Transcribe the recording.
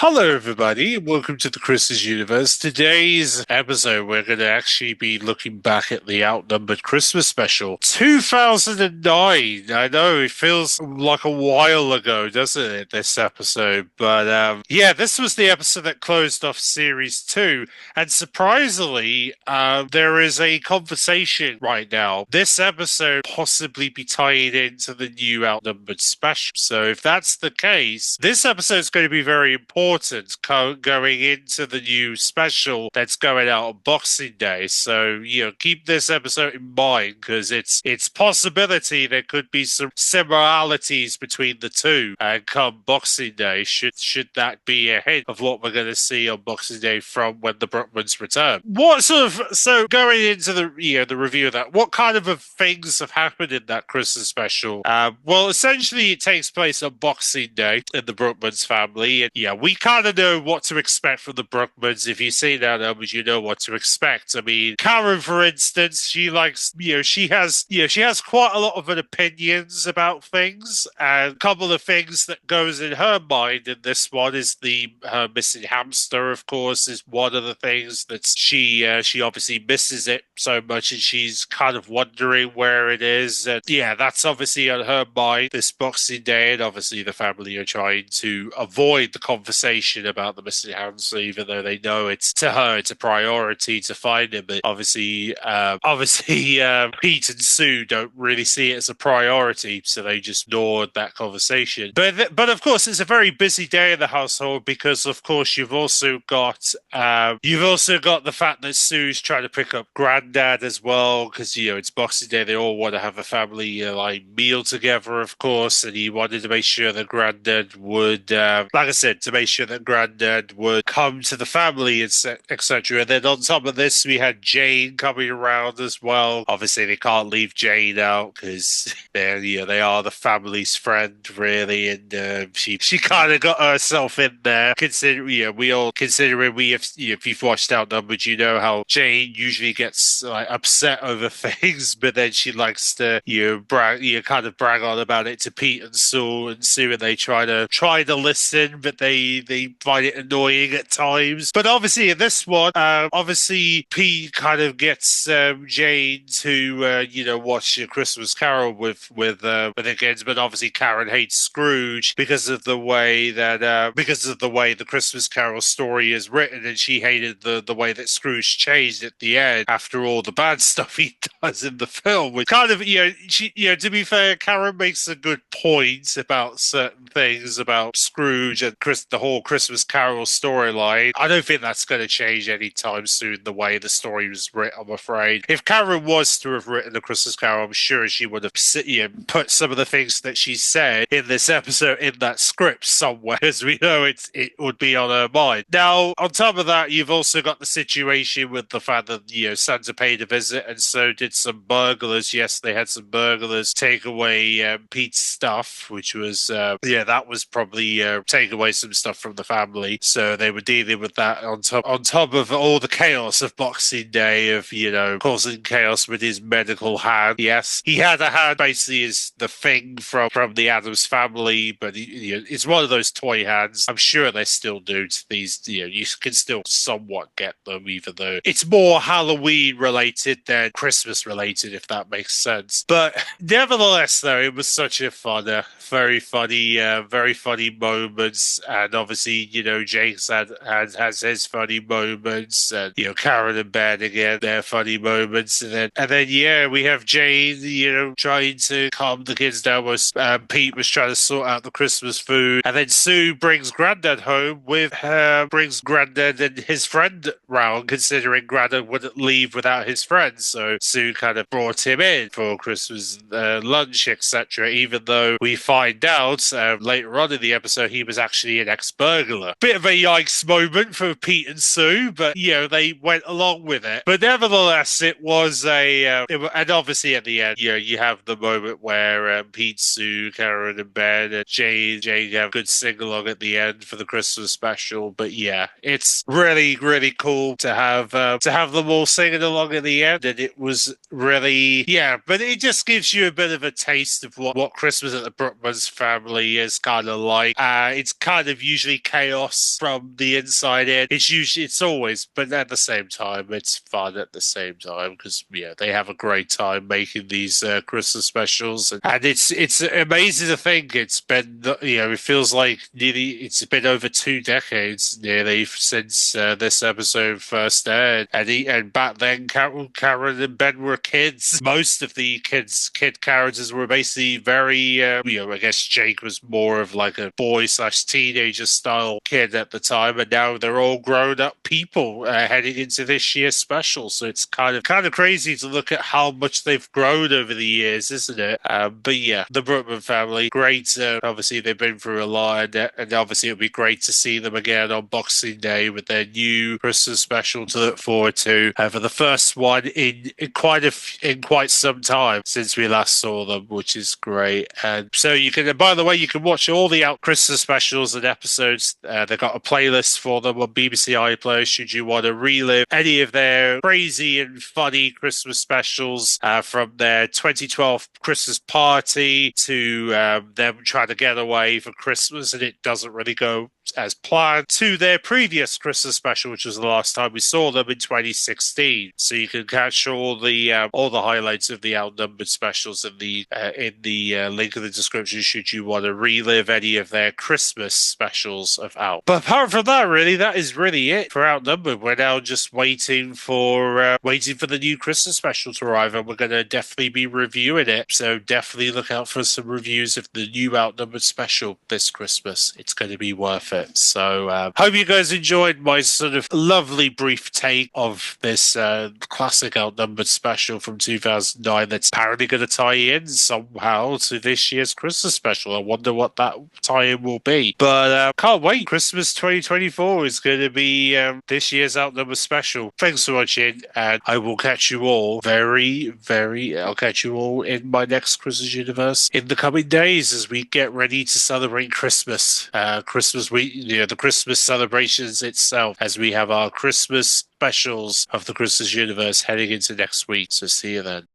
Hello, everybody, and welcome to the Chris's Universe. Today's episode, we're going to actually be looking back at the Outnumbered Christmas Special 2009. I know it feels like a while ago, doesn't it, this episode? But yeah, this was the episode that closed off Series 2. And surprisingly, there is a conversation right now. This episode possibly be tied into the new Outnumbered Special. So if that's the case, this episode is going to be very important going into the new special that's going out on Boxing Day. So, keep this episode in mind because it's possibility there could be some similarities between the two and come Boxing Day should that be a hint of what we're going to see on Boxing Day from when the Brookmans return. So going into the review of that, what kind of things have happened in that Christmas special? Well, essentially it takes place on Boxing Day in the Brookmans family, and we kind of know what to expect from the Brookmans. If you see that numbers, you know what to expect. I mean, Karen, for instance, she likes, she has quite a lot of opinions about things, and a couple of things that goes in her mind in this one is her missing hamster, of course, is one of the things that she obviously misses it so much, and she's kind of wondering where it is. And that's obviously on her mind this Boxing Day, and obviously the family are trying to avoid the conversation about the missing hamster, even though they know it's a priority to find him. But obviously, Pete and Sue don't really see it as a priority, so they just ignored that conversation. But of course, it's a very busy day in the household because, of course, you've also got the fact that Sue's trying to pick up Granddad as well because it's Boxing Day. They all want to have a family meal together, of course, and he wanted to make sure that Granddad would, like I said, to make sure that Granddad would come to the family, etc. And then on top of this, we had Jane coming around as well. Obviously, they can't leave Jane out because they are the family's friend, really, and she kind of got herself in there. Considering if you've watched Outnumbered, you know how Jane usually gets upset over things, but then she likes to brag on about it to Pete and Sue, and they try to listen, but they find it annoying at times. But obviously in this one, Pete kind of gets Jane to watch A Christmas Carol with the kids, but obviously Karen hates Scrooge because of the way the Christmas Carol story is written, and she hated the way that Scrooge changed at the end after all the bad stuff he does in the film. Which kind of to be fair, Karen makes a good point about certain things about Scrooge and the whole Christmas Carol storyline. I don't think that's going to change anytime soon, the way the story was written, I'm afraid. If Karen was to have written A Christmas Carol, I'm sure she would have put some of the things that she said in this episode in that script somewhere, as we know it would be on her mind. Now, on top of that, you've also got the situation with the fact that, Santa paid a visit, and so did some burglars. Yes, they had some burglars take away Pete's stuff, which was, that was probably take away some stuff from the family. So they were dealing with that on top of all the chaos of Boxing Day, of causing chaos with his medical hand. Yes, he had a hand basically is the thing from the Addams family, but it's one of those toy hands. I'm sure they still do to these. You can still somewhat get them, even though it's more Halloween related than Christmas related, if that makes sense. But nevertheless, though, it was such a very funny moments, and obviously, Jake's has his funny moments, and Karen and Ben again, their funny moments, and then we have Jane, trying to calm the kids down. Pete was trying to sort out the Christmas food, and then Sue brings Granddad home brings Granddad and his friend round, considering Granddad wouldn't leave without his friends. So Sue kind of brought him in for Christmas lunch, etc. Even though we find out later on in the episode he was actually an ex-burglar. Bit of a yikes moment for Pete and Sue, but they went along with it. But nevertheless, it was and obviously at the end, you have the moment where Pete, Sue, Karen, and Ben and Jane have a good sing-along at the end for the Christmas special. But it's really, really cool to have them all singing along at the end, and it was really but it just gives you a bit of a taste of what Christmas at the Brookmans family is kind of like. It's kind of usually usually chaos from the inside in. It's always, but at the same time, it's fun at the same time because yeah, they have a great time making these Christmas specials, and it's amazing to think it's been it feels like nearly it's been over 2 decades nearly since this episode first aired, and back then Karen and Ben were kids. Most of the kid characters were basically very I guess Jake was more of like a boy/teenager style kid at the time, and now they're all grown up people heading into this year's special. So it's kind of crazy to look at how much they've grown over the years, isn't it? But yeah, the Brookman family, great. Obviously, they've been through a lot, and obviously it'll be great to see them again on Boxing Day with their new Christmas special to look forward to for the first one in quite some time since we last saw them, which is great. And so you can, by the way, you can watch all the Christmas specials and episodes. They've got a playlist for them on BBC iPlayer should you want to relive any of their crazy and funny Christmas specials from their 2012 Christmas party to them trying to get away for Christmas and it doesn't really go as planned, to their previous Christmas special, which was the last time we saw them in 2016. So you can catch all the highlights of the Outnumbered specials in the link in the description should you want to relive any of their Christmas specials of Out. But apart from that, really, that is really it for Outnumbered. We're now just waiting for the new Christmas special to arrive, and we're going to definitely be reviewing it. So definitely look out for some reviews of the new Outnumbered special this Christmas. It's going to be worth it. So hope you guys enjoyed my sort of lovely brief take of this classic Outnumbered special from 2009 that's apparently going to tie in somehow to this year's Christmas special. I wonder what that tie-in will be. But can't wait. Christmas 2024 is going to be this year's Outnumbered special. Thanks for watching, and I will catch you all I'll catch you all in my next Christmas universe in the coming days as we get ready to celebrate Christmas. Christmas week, the Christmas celebrations itself, as we have our Christmas specials of the Christmas universe heading into next week. So see you then.